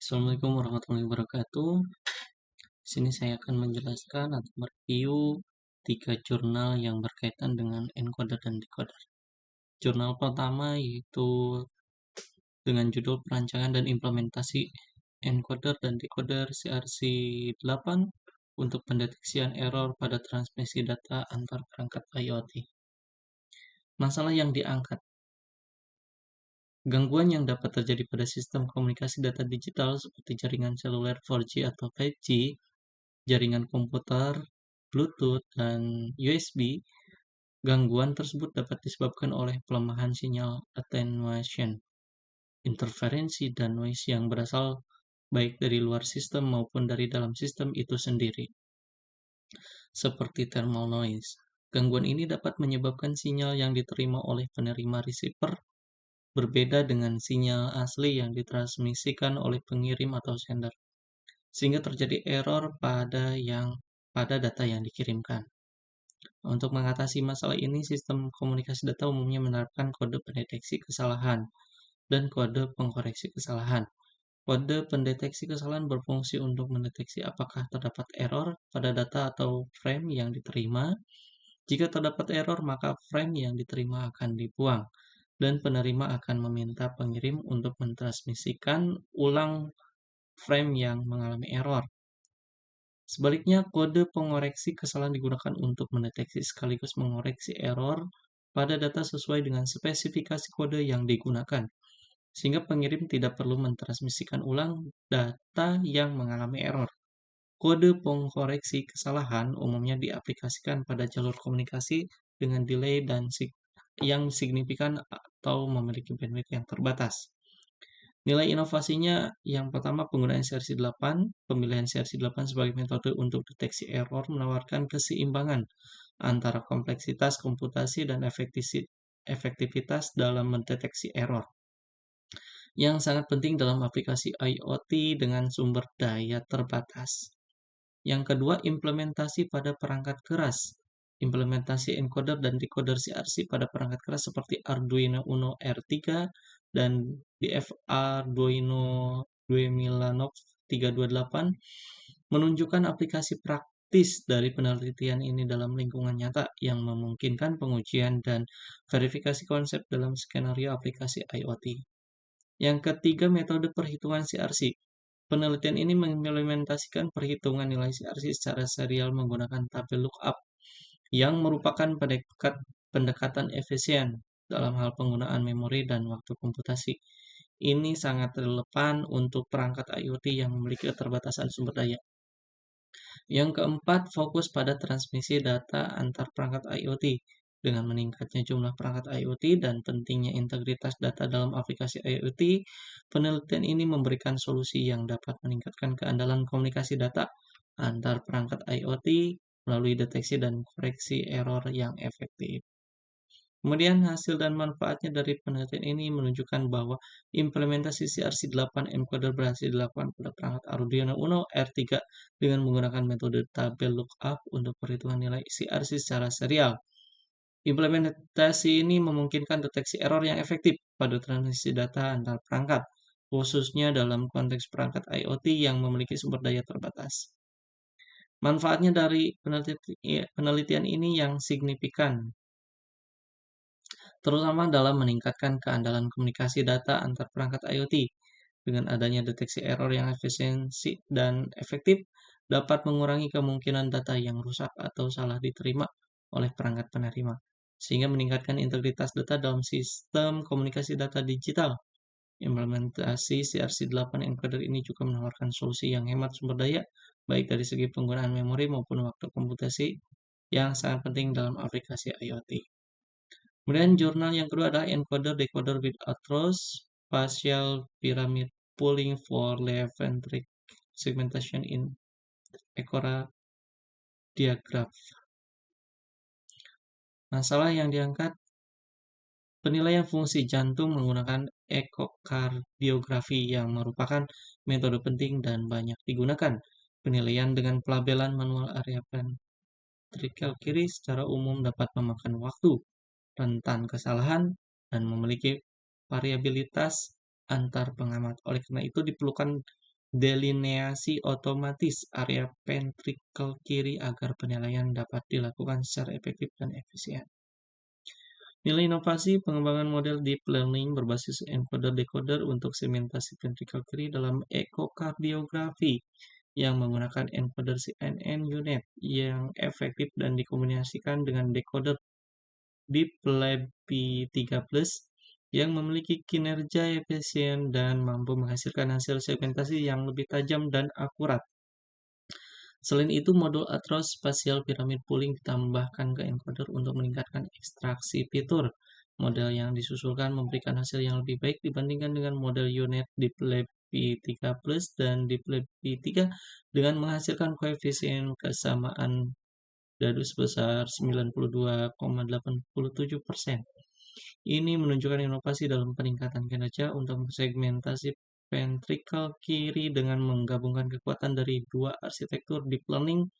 Assalamualaikum warahmatullahi wabarakatuh. Di sini saya akan menjelaskan atau mereview 3 jurnal yang berkaitan dengan encoder dan decoder. Jurnal pertama yaitu dengan judul Perancangan dan Implementasi Encoder dan Decoder CRC8 untuk pendeteksian error pada transmisi data antar perangkat IoT. Masalah yang diangkat: gangguan yang dapat terjadi pada sistem komunikasi data digital seperti jaringan seluler 4G atau 5G, jaringan komputer, Bluetooth, dan USB. Gangguan tersebut dapat disebabkan oleh pelemahan sinyal attenuation, interferensi, dan noise yang berasal baik dari luar sistem maupun dari dalam sistem itu sendiri, seperti thermal noise. Gangguan ini dapat menyebabkan sinyal yang diterima oleh penerima receiver berbeda dengan sinyal asli yang ditransmisikan oleh pengirim atau sender, sehingga terjadi error pada data yang dikirimkan. Untuk mengatasi masalah ini, sistem komunikasi data umumnya menerapkan kode pendeteksi kesalahan dan kode pengkoreksi kesalahan. Kode pendeteksi kesalahan berfungsi untuk mendeteksi apakah terdapat error pada data atau frame yang diterima. Jika terdapat error, maka frame yang diterima akan dibuang, dan penerima akan meminta pengirim untuk mentransmisikan ulang frame yang mengalami error. Sebaliknya, kode pengoreksi kesalahan digunakan untuk mendeteksi sekaligus mengoreksi error pada data sesuai dengan spesifikasi kode yang digunakan, sehingga pengirim tidak perlu mentransmisikan ulang data yang mengalami error. Kode pengkoreksi kesalahan umumnya diaplikasikan pada jalur komunikasi dengan delay yang signifikan atau memiliki bandwidth yang terbatas. Nilai inovasinya yang pertama, penggunaan CRC8. Pemilihan CRC8 sebagai metode untuk deteksi error menawarkan keseimbangan antara kompleksitas komputasi dan efektivitas dalam mendeteksi error, yang sangat penting dalam aplikasi IoT dengan sumber daya terbatas. Yang kedua, implementasi pada perangkat keras. Implementasi encoder dan decoder CRC pada perangkat keras seperti Arduino Uno R3 dan DF Arduino Duemilanov 328 menunjukkan aplikasi praktis dari penelitian ini dalam lingkungan nyata yang memungkinkan pengujian dan verifikasi konsep dalam skenario aplikasi IoT. Yang ketiga, metode perhitungan CRC. Penelitian ini mengimplementasikan perhitungan nilai CRC secara serial menggunakan tabel lookup, yang merupakan pendekatan efisien dalam hal penggunaan memori dan waktu komputasi. Ini sangat relevan untuk perangkat IoT yang memiliki keterbatasan sumber daya. Yang keempat, fokus pada transmisi data antar perangkat IoT. Dengan meningkatnya jumlah perangkat IoT dan pentingnya integritas data dalam aplikasi IoT, penelitian ini memberikan solusi yang dapat meningkatkan keandalan komunikasi data antar perangkat IoT melalui deteksi dan koreksi error yang efektif. Kemudian hasil dan manfaatnya dari penelitian ini menunjukkan bahwa implementasi CRC8 encoder berhasil dilakukan pada perangkat Arduino Uno R3 dengan menggunakan metode tabel lookup untuk perhitungan nilai CRC secara serial. Implementasi ini memungkinkan deteksi error yang efektif pada transmisi data antar perangkat, khususnya dalam konteks perangkat IoT yang memiliki sumber daya terbatas. Manfaatnya dari penelitian ini yang signifikan, terutama dalam meningkatkan keandalan komunikasi data antar perangkat IoT. Dengan adanya deteksi error yang efisiensi dan efektif, dapat mengurangi kemungkinan data yang rusak atau salah diterima oleh perangkat penerima, sehingga meningkatkan integritas data dalam sistem komunikasi data digital. Implementasi CRC8 encoder ini juga menawarkan solusi yang hemat sumber daya, baik dari segi penggunaan memori maupun waktu komputasi, yang sangat penting dalam aplikasi IoT. Kemudian jurnal yang kedua adalah Encoder Decoder with Atroz Spatial Pyramid Pooling for Leaf-centric Segmentation in Echora Diagraph. Masalah yang diangkat, penilaian fungsi jantung menggunakan ekokardiografi yang merupakan metode penting dan banyak digunakan. Penilaian dengan pelabelan manual area ventrikel kiri secara umum dapat memakan waktu, rentan kesalahan, dan memiliki variabilitas antar pengamat. Oleh karena itu diperlukan delineasi otomatis area ventrikel kiri agar penilaian dapat dilakukan secara efektif dan efisien. Nilai inovasi pengembangan model deep learning berbasis encoder-decoder untuk segmentasi ventrikel kiri dalam ekokardiografi yang menggunakan encoder CNN unit yang efektif dan dikombinasikan dengan decoder DeepLab-P3+ yang memiliki kinerja efisien dan mampu menghasilkan hasil segmentasi yang lebih tajam dan akurat. Selain itu, modul Atros Spatial Pyramid Pooling ditambahkan ke encoder untuk meningkatkan ekstraksi fitur. Model yang disusulkan memberikan hasil yang lebih baik dibandingkan dengan model unit DeepLab P3+ dan DeepLab P3 dengan menghasilkan koefisien kesamaan dadu sebesar 92,87%. Ini menunjukkan inovasi dalam peningkatan kinerja untuk segmentasi ventrikel kiri dengan menggabungkan kekuatan dari dua arsitektur deep learning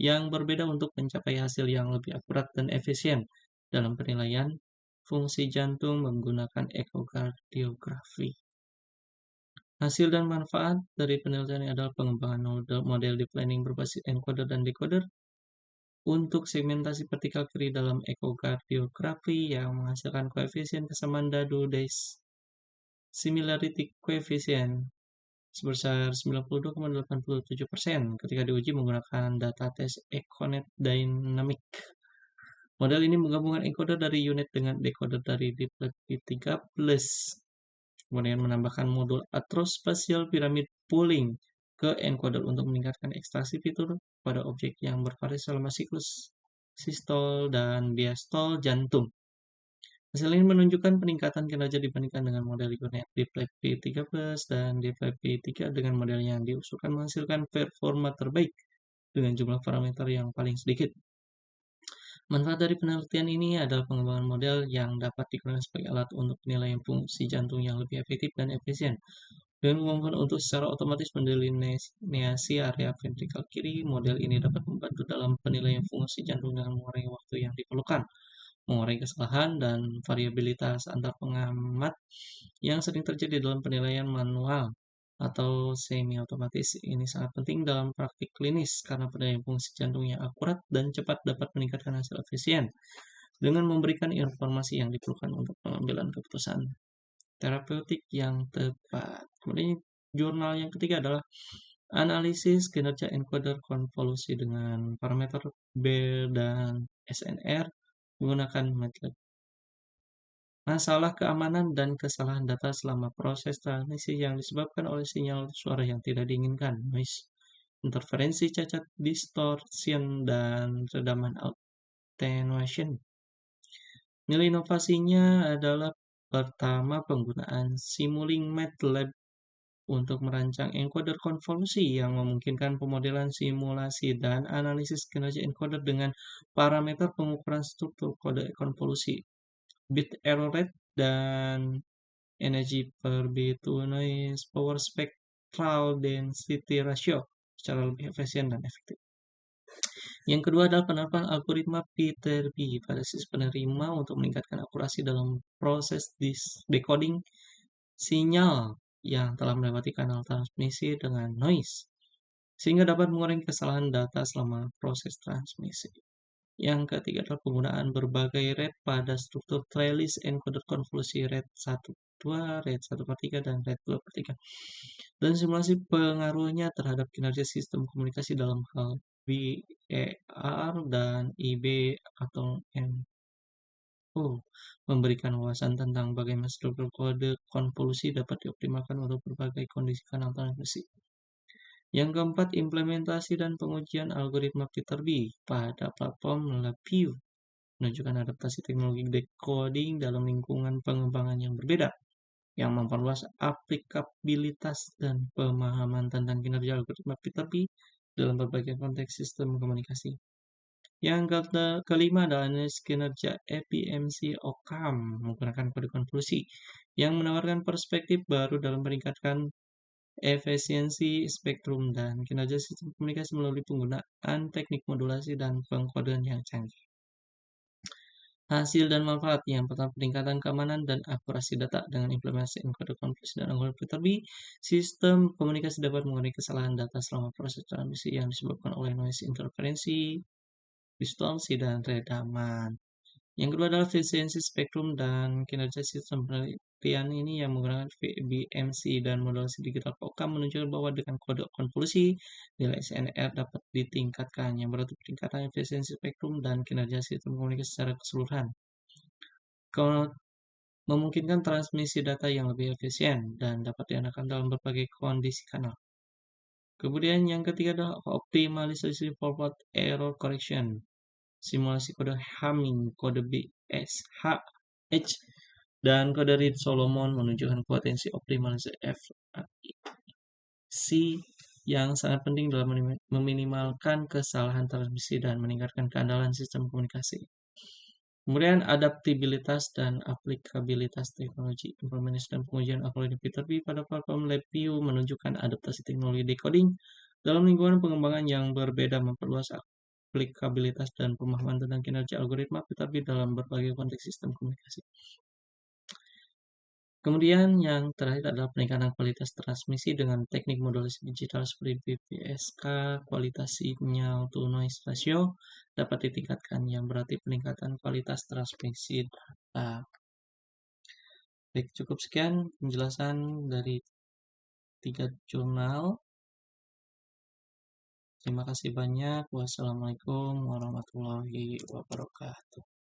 yang berbeda untuk mencapai hasil yang lebih akurat dan efisien dalam penilaian fungsi jantung menggunakan ekokardiografi. Hasil dan manfaat dari penelitian ini adalah pengembangan model deep learning berbasis encoder dan decoder untuk segmentasi vertikal kiri dalam ekokardiografi yang menghasilkan koefisien kesamaan dadu similarity coefficient sebesar 92,87% ketika diuji menggunakan data tes Econet Dynamic. Model ini menggabungkan encoder dari unit dengan decoder dari DeepLab P3+, kemudian menambahkan modul Atros Spatial Pyramid Pooling ke encoder untuk meningkatkan ekstraksi fitur pada objek yang bervariasi selama siklus sistol dan diastol jantung. Hasil ini menunjukkan peningkatan kinerja dibandingkan dengan model unit DeepLab P3+ dan DeepLab P3 dengan model yang diusulkan menghasilkan performa terbaik dengan jumlah parameter yang paling sedikit. Manfaat dari penelitian ini adalah pengembangan model yang dapat digunakan sebagai alat untuk penilaian fungsi jantung yang lebih efektif dan efisien. Dengan kemampuan untuk secara otomatis mendelineasi area ventrikel kiri, model ini dapat membantu dalam penilaian fungsi jantung dengan mengurangi waktu yang diperlukan, mengurangi kesalahan dan variabilitas antar pengamat yang sering terjadi dalam penilaian manual atau semi-otomatis. Ini sangat penting dalam praktik klinis karena penilaian fungsi jantung yang akurat dan cepat dapat meningkatkan hasil efisien dengan memberikan informasi yang diperlukan untuk pengambilan keputusan terapeutik yang tepat. Kemudian jurnal yang ketiga adalah analisis kinerja encoder konvolusi dengan parameter Bayer dan SNR menggunakan MATLAB. Masalah keamanan dan kesalahan data selama proses transmisi yang disebabkan oleh sinyal suara yang tidak diinginkan, noise, interferensi, cacat, distortion, dan redaman attenuation. Nilai inovasinya adalah pertama, penggunaan Simulink MATLAB untuk merancang encoder konvolusi yang memungkinkan pemodelan simulasi dan analisis kinerja encoder dengan parameter pengukuran struktur kode konvolusi, bit error rate, dan energy per bit to noise power spectral density ratio secara lebih efisien dan efektif. Yang kedua adalah penerapan algoritma Peter-B pada sisi penerima untuk meningkatkan akurasi dalam proses decoding sinyal yang telah melewati kanal transmisi dengan noise, sehingga dapat mengurangi kesalahan data selama proses transmisi. Yang ketiga adalah penggunaan berbagai rate pada struktur trellis encoder konvolusi rate 1/2, rate 1/3, dan rate 2/3. Dan simulasi pengaruhnya terhadap kinerja sistem komunikasi dalam hal BER dan IB atau MO, memberikan wawasan tentang bagaimana struktur kode konvolusi dapat dioptimalkan untuk berbagai kondisi kanal transmisi. Yang keempat, implementasi dan pengujian algoritma Peter-B pada platform LabVIEW menunjukkan adaptasi teknologi decoding dalam lingkungan pengembangan yang berbeda, yang memperluas aplikabilitas dan pemahaman tentang kinerja algoritma Peter-B dalam berbagai konteks sistem komunikasi. Yang kelima adalah analisis kinerja EPMC OCAM menggunakan kode konvolusi yang menawarkan perspektif baru dalam meningkatkan efisiensi spektrum dan kinerja sistem komunikasi melalui penggunaan teknik modulasi dan pengkodean yang canggih. Hasil dan manfaat yang pertama peningkatan keamanan dan akurasi data dengan implementasi kode konflik dan algoritma terlebih, sistem komunikasi dapat mengurangi kesalahan data selama proses transmisi yang disebabkan oleh noise interferensi, distorsi, dan redaman. Yang kedua adalah efisiensi spektrum dan kinerja sistem penelitian ini yang menggunakan VBMC dan modulasi digital vokal menunjukkan bahwa dengan kode konvolusi, nilai SNR dapat ditingkatkan, yang berarti peningkatan efisiensi spektrum dan kinerja sistem komunikasi secara keseluruhan. Memungkinkan transmisi data yang lebih efisien dan dapat diandalkan dalam berbagai kondisi kanal. Kemudian yang ketiga adalah optimalisasi forward error correction. Simulasi kode Hamming, kode BSH, dan kode Reed Solomon menunjukkan potensi optimalisasi FIC yang sangat penting dalam meminimalkan kesalahan transmisi dan meningkatkan keandalan sistem komunikasi. Kemudian adaptabilitas dan aplikabilitas teknologi implementasi dan pengujian algoritma P2P pada platform LabVIEW menunjukkan adaptasi teknologi decoding dalam lingkungan pengembangan yang berbeda memperluas aplikabilitas dan pemahaman tentang kinerja algoritma P2P dalam berbagai konteks sistem komunikasi. Kemudian yang terakhir adalah peningkatan kualitas transmisi dengan teknik modulasi digital seperti BPSK, kualitas signal to noise ratio dapat ditingkatkan, yang berarti peningkatan kualitas transmisi data. Baik, cukup sekian penjelasan dari 3 jurnal. Terima kasih banyak. Wassalamualaikum warahmatullahi wabarakatuh.